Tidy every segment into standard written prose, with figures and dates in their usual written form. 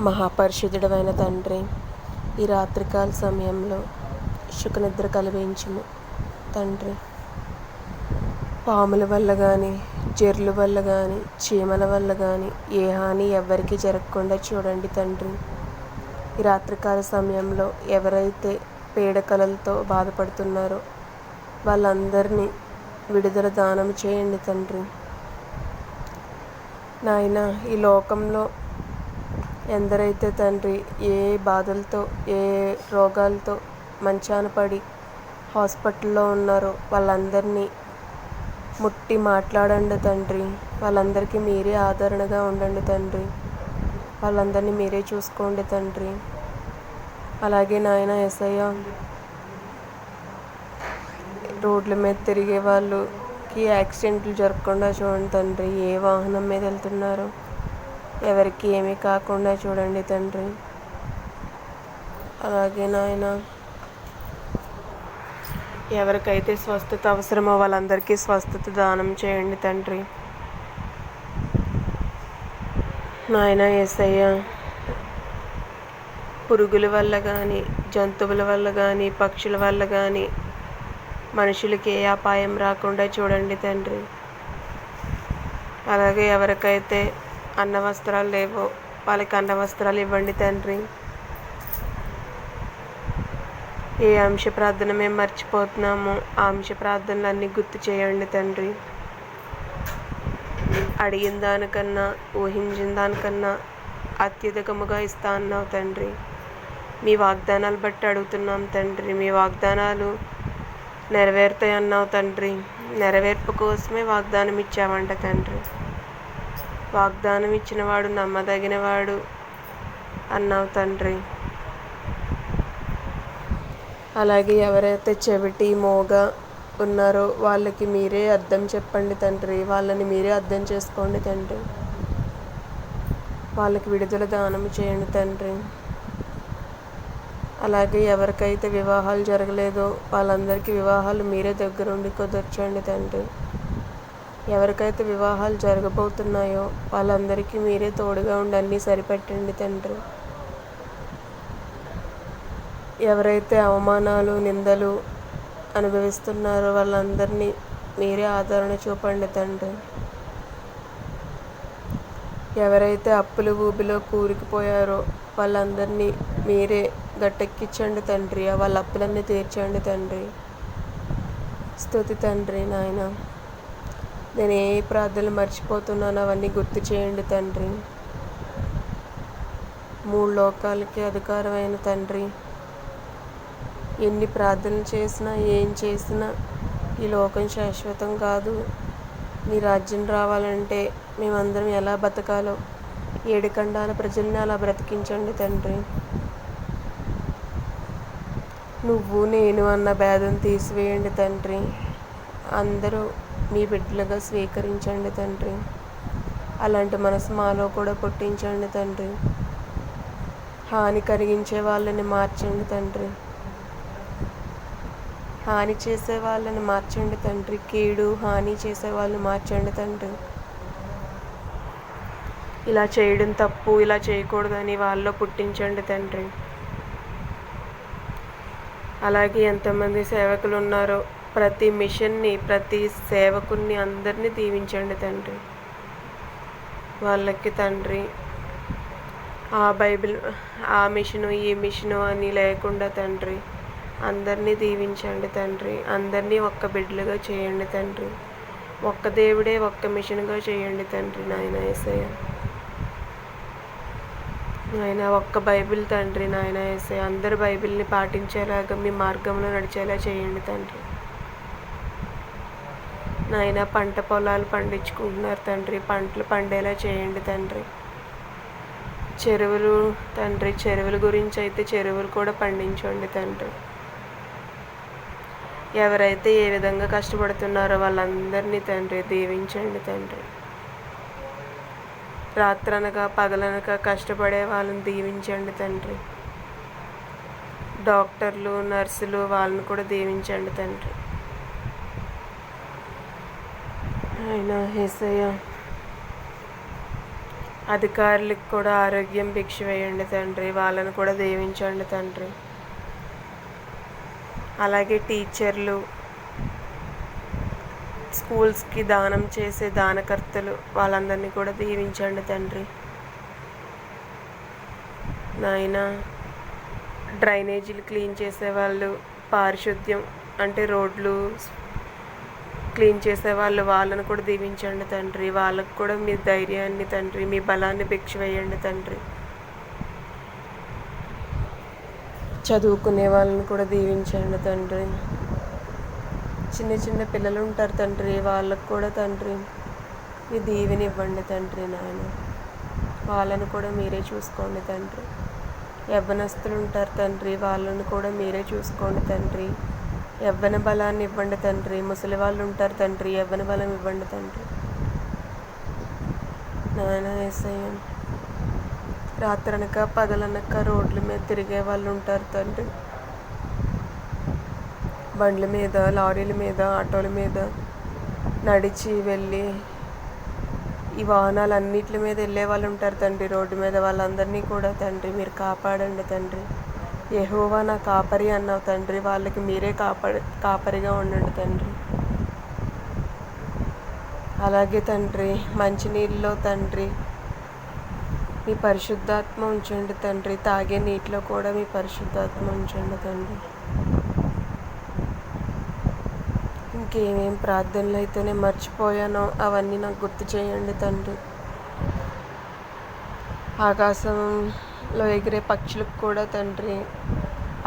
మహాపరిశుద్ధుడైన తండ్రి, ఈ రాత్రికాల సమయంలో సుఖనిద్ర కలిగించుము తండ్రి. పాముల వల్ల కానీ, జెర్ల వల్ల కానీ, చీమల వల్ల కానీ ఏ హాని ఎవ్వరికి జరగకుండా చూడండి తండ్రి. ఈ రాత్రికాల సమయంలో ఎవరైతే పీడకలలతో బాధపడుతున్నారో వాళ్ళందరినీ విడుదల దానం చేయండి తండ్రి. నాయన, ఈ లోకంలో ఎందరైతే తండ్రి ఏ బాధలతో, ఏ రోగాలతో మంచాన పడి హాస్పిటల్లో ఉన్నారో వాళ్ళందరినీ ముట్టి మాట్లాడండి తండ్రి. వాళ్ళందరికీ మీరే ఆదరణగా ఉండండి తండ్రి. వాళ్ళందరినీ మీరే చూసుకోండి తండ్రి. అలాగే నాయన యేసయ్య, రోడ్ల మీద తిరిగే వాళ్ళకి యాక్సిడెంట్లు జరగకుండా చూడండి తండ్రి. ఏ వాహనం మీద వెళ్తున్నారో ఎవరికి ఏమీ కాకుండా చూడండి తండ్రి. అలాగే నాయన, ఎవరికైతే స్వస్థత అవసరమో వాళ్ళందరికీ స్వస్థత దానం చేయండి తండ్రి. నాయన యేసయ్య, పురుగుల వల్ల కానీ, జంతువుల వల్ల కానీ, పక్షుల వల్ల కానీ మనుషులకి ఏ అపాయం రాకుండా చూడండి తండ్రి. అలాగే ఎవరికైతే అన్న వస్త్రాలు లేవో వాళ్ళకి అన్న వస్త్రాలు ఇవ్వండి తండ్రి. ఏ అంశ ప్రార్థన మేము మర్చిపోతున్నామో ఆ అంశ ప్రార్థనలన్నీ గుర్తు చేయండి తండ్రి. అడిగిన దానికన్నా, ఊహించిన దానికన్నా అత్యధికముగా ఇస్తా అన్నావు తండ్రి. మీ వాగ్దానాలు బట్టి అడుగుతున్నాం తండ్రి. మీ వాగ్దానాలు నెరవేరుతాయి అన్నావు తండ్రి. నెరవేర్పు కోసమే వాగ్దానం ఇచ్చావంట తండ్రి. వాగ్దానం ఇచ్చినవాడు నమ్మదగినవాడు అన్నావు తండ్రి. అలాగే ఎవరైతే చెవిటి, మోగ ఉన్నారో వాళ్ళకి మీరే అర్థం చెప్పండి తండ్రి. వాళ్ళని మీరే అర్థం చేసుకోండి తండ్రి. వాళ్ళకి విడుదల దానం చేయండి తండ్రి. అలాగే ఎవరికైతే వివాహాలు జరగలేదో వాళ్ళందరికీ వివాహాలు మీరే దగ్గరుండి కుదర్చండి తండ్రి. ఎవరికైతే వివాహాలు జరగబోతున్నాయో వాళ్ళందరికీ మీరే తోడుగా ఉండి అన్నీ సరిపెట్టండి తండ్రి. ఎవరైతే అవమానాలు, నిందలు అనుభవిస్తున్నారో వాళ్ళందరినీ మీరే ఆదరణ చూపండి తండ్రి. ఎవరైతే అప్పుల ఊబిలో కూరుకుపోయారో వాళ్ళందరినీ మీరే గట్టెక్కించండి తండ్రి. వాళ్ళ అప్పులన్నీ తీర్చండి తండ్రి. స్తుతి తండ్రి. నాయన, నేను ఏ ప్రార్థనలు మర్చిపోతున్నానో అవన్నీ గుర్తు చేయండి తండ్రి. 3 లోకాలకి అధికారమైన తండ్రి, ఎన్ని ప్రార్థనలు చేసినా ఏం చేసినా ఈ లోకం శాశ్వతం కాదు. నీ రాజ్యం రావాలంటే మేమందరం ఎలా బతకాలో 7 ఖండాల ప్రజల్ని అలా బ్రతికించండి తండ్రి. నువ్వు నేను అన్న భేదం తీసివేయండి తండ్రి. అందరూ మీ బిడ్డలుగా స్వీకరించండి తండ్రి. అలాంటి మనసు మాలో కూడా పుట్టించండి తండ్రి. హాని కలిగించే వాళ్ళని మార్చండి తండ్రి. హాని చేసే వాళ్ళని మార్చండి తండ్రి. కీడు, హాని చేసే వాళ్ళని మార్చండి తండ్రి. ఇలా చేయడం తప్పు, ఇలా చేయకూడదని వాళ్ళలో పుట్టించండి తండ్రి. అలాగే ఎంతమంది సేవకులు ఉన్నారో ప్రతి మిషన్ని, ప్రతి సేవకుని అందరినీ దీవించండి తండ్రి. వాళ్ళకి తండ్రి ఆ బైబిల్, ఆ మిషను, ఈ మిషను అని లేకుండా తండ్రి అందరినీ దీవించండి తండ్రి. అందరినీ ఒక్క బిడ్డలుగా చేయండి తండ్రి. ఒక్క దేవుడే ఒక్క మిషన్గా చేయండి తండ్రి. నాయన యేసయ్య, నాయన ఒక్క బైబిల్ తండ్రి. నాయన యేసయ్య, అందరు బైబిల్ని పాటించేలాగా మీ మార్గంలో నడిచేలా చేయండి తండ్రి. నాయన పంట పొలాలు పండించుకుంటున్నారు తండ్రి. పంటలు పండేలా చేయండి తండ్రి. చెరువులు తండ్రి, చెరువుల గురించి అయితే చెరువులు కూడా పండించండి తండ్రి. ఎవరైతే ఏ విధంగా కష్టపడుతున్నారో వాళ్ళందరినీ తండ్రి దీవించండి తండ్రి. రాత్రనగా పగలనగా కష్టపడే వాళ్ళని దీవించండి తండ్రి. డాక్టర్లు, నర్సులు వాళ్ళని కూడా దీవించండి తండ్రి. ఆయన యేసయ్య, అధికారులకు కూడా ఆరోగ్యం భిక్ష వేయండి తండ్రి, వాళ్ళను కూడా దీవించండి తండ్రి. అలాగే టీచర్లు, స్కూల్స్కి దానం చేసే దానకర్తలు, వాళ్ళందరినీ కూడా దీవించండి తండ్రి. నాయన డ్రైనేజీలు క్లీన్ చేసేవాళ్ళు, పారిశుద్ధ్యం అంటే రోడ్లు క్లీన్ చేసేవాళ్ళు, వాళ్ళను కూడా దీవించండి తండ్రి. వాళ్ళకు కూడా మీ ధైర్యాన్ని తండ్రి, మీ బలాన్ని భిక్ష వేయండి తండ్రి. చదువుకునే వాళ్ళని కూడా దీవించండి తండ్రి. చిన్న చిన్న పిల్లలు ఉంటారు తండ్రి, వాళ్ళకు కూడా తండ్రి మీ దీవెని ఇవ్వండి తండ్రి. నాయన వాళ్ళను కూడా మీరే చూసుకోండి తండ్రి. యవ్వనస్తులు ఉంటారు తండ్రి, వాళ్ళను కూడా మీరే చూసుకోండి తండ్రి. యవ్వన బలాన్ని ఇవ్వండి తండ్రి. ముసలి వాళ్ళు ఉంటారు తండ్రి, యవ్వన బలం ఇవ్వండి తండ్రి. నాయన యేసయ్య, రాత్రనక పగలనక రోడ్ల మీద తిరిగే వాళ్ళు ఉంటారు తండ్రి. బండ్ల మీద, లారీల మీద, ఆటోల మీద నడిచి వెళ్ళి ఈ వాహనాలన్నిటి మీద వెళ్ళే వాళ్ళు ఉంటారు తండ్రి, రోడ్డు మీద. వాళ్ళందరినీ కూడా తండ్రి మీరు కాపాడండి తండ్రి. యెహోవా నా కాపరి అన్నావు తండ్రి, వాళ్ళకి మీరే కాపరిగా ఉండండి తండ్రి. అలాగే తండ్రి మంచినీళ్ళలో తండ్రి మీ పరిశుద్ధాత్మ ఉంచండి తండ్రి. తాగే నీటిలో కూడా మీ పరిశుద్ధాత్మ ఉంచండి తండ్రి. ఇంకేమేం ప్రార్థనలు అయితే నేను మర్చిపోయానో అవన్నీ నాకు గుర్తు చేయండి తండ్రి. ఆకాశంలో ఎగిరే పక్షులకు కూడా తండ్రి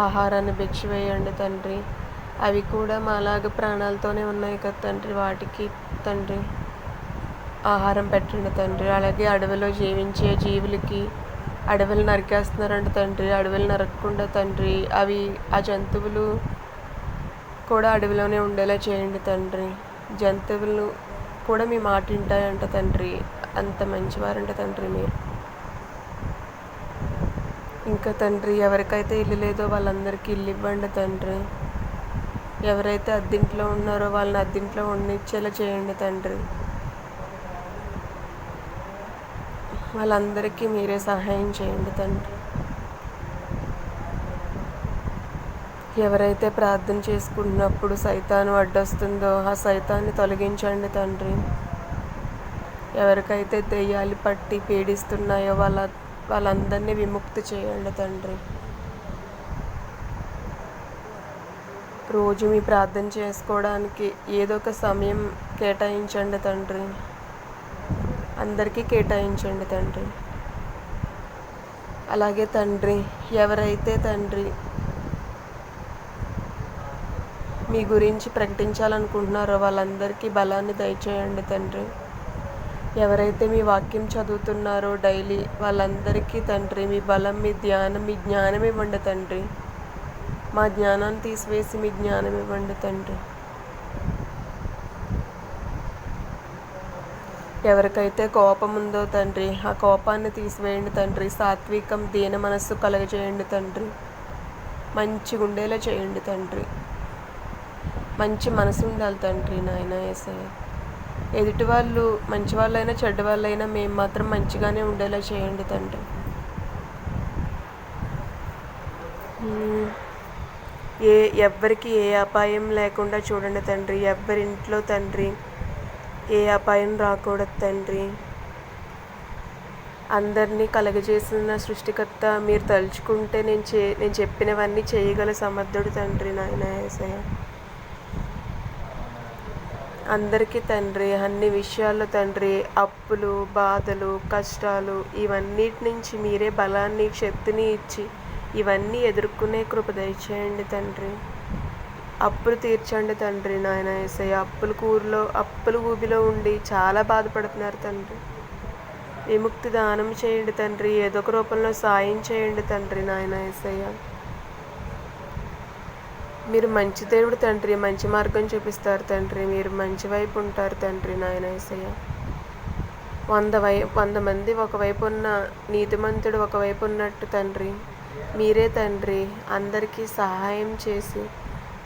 ఆహారాన్ని భిక్ష వేయండి తండ్రి. అవి కూడా మాలాగా ప్రాణాలతోనే ఉన్నాయి కదా తండ్రి, వాటికి తండ్రి ఆహారం పెట్టండి తండ్రి. అలాగే అడవిలో జీవించే జీవులకి అడవులు నరికేస్తున్నారంట తండ్రి, అడవులు నరకకుండా తండ్రి అవి ఆ జంతువులు కూడా అడవిలోనే ఉండేలా చేయండి తండ్రి. జంతువులు కూడా మీ మాట వింటాయంట తండ్రి, అంత మంచివారంట తండ్రి మీరు. ఇంకా తండ్రి ఎవరికైతే ఇల్లు లేదో వాళ్ళందరికీ ఇల్లు ఇవ్వండి తండ్రి. ఎవరైతే అద్దింట్లో ఉన్నారో వాళ్ళని అద్దింట్లో ఉండిచ్చేలా చేయండి తండ్రి. వాళ్ళందరికీ మీరే సహాయం చేయండి తండ్రి. ఎవరైతే ప్రార్థన చేసుకున్నప్పుడు సైతాను అడ్డొస్తుందో ఆ సైతాన్ని తొలగించండి తండ్రి. ఎవరికైతే దెయ్యాలు పట్టి పీడిస్తున్నాయో వాళ్ళందరినీ విముక్తి చేయండి తండ్రి. రోజు మీ ప్రార్థన చేసుకోవడానికి ఏదో ఒక సమయం కేటాయించండి తండ్రి, అందరికీ కేటాయించండి తండ్రి. అలాగే తండ్రి ఎవరైతే తండ్రి మీ గురించి ప్రకటించాలనుకుంటున్నారో వాళ్ళందరికీ బలాన్ని దయచేయండి తండ్రి. ఎవరైతే మీ వాక్యం చదువుతున్నారో డైలీ వాళ్ళందరికీ తండ్రి మీ బలం, మీ జ్ఞానం ఇవ్వండి తండ్రి. మా జ్ఞానాన్ని తీసివేసి మీ జ్ఞానం ఇవ్వండి తండ్రి. ఎవరికైతే కోపం ఉందో తండ్రి ఆ కోపాన్ని తీసివేయండి తండ్రి. సాత్వికం, దీన మనస్సు కలగజేయండి తండ్రి. మంచిగా ఉండేలా చేయండి తండ్రి. మంచి మనసు ఉండాలి తండ్రి. నాయన యేసయ్య, ఎదుటి వాళ్ళు మంచి వాళ్ళైనా చెడ్డ వాళ్ళైనా మేము మాత్రం మంచిగానే ఉండేలా చేయండి తండ్రి. ఎవ్వరికి ఏ అపాయం లేకుండా చూడండి తండ్రి. ఎవ్వరింట్లో తండ్రి ఏ అపాయం రాకూడదు తండ్రి. అందరినీ కలగజేసిన సృష్టికర్త మీరు తలుచుకుంటే నేను చెప్పినవన్నీ చేయగల సమర్థుడు తండ్రి. నాయన యేసయ్య, అందరికీ తండ్రి అన్ని విషయాల్లో తండ్రి అప్పులు, బాధలు, కష్టాలు ఇవన్నిటి నుంచి మీరే బలాన్ని, శక్తిని ఇచ్చి ఇవన్నీ ఎదుర్కొనే కృప దయచేయండి తండ్రి. అప్పులు తీర్చండి తండ్రి. నాయన యేసయ్య, అప్పుల ఊబిలో ఉండి చాలా బాధపడుతున్నారు తండ్రి. విముక్తి దానం చేయండి తండ్రి. ఏదో ఒక రూపంలో సాయం చేయండి తండ్రి. నాయన యేసయ్య, మీరు మంచి దేవుడు తండ్రి, మంచి మార్గం చూపిస్తారు తండ్రి. మీరు మంచి వైపు ఉంటారు తండ్రి. నాయన యేసయ్య, 100 మంది ఒకవైపు ఉన్న నీతిమంతుడు ఒకవైపు ఉన్నట్టు తండ్రి మీరే తండ్రి అందరికీ సహాయం చేసి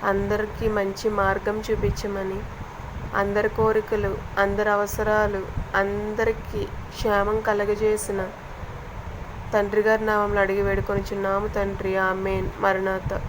అందరికీ మంచి మార్గం చూపించమని అందరి కోరికలు, అందరి అవసరాలు, అందరికీ క్షేమం కలగజేసిన తండ్రి గారి నామంలో అడిగి వేడుకొనిచున్నాము తండ్రి. ఆమేన్. మరణాత.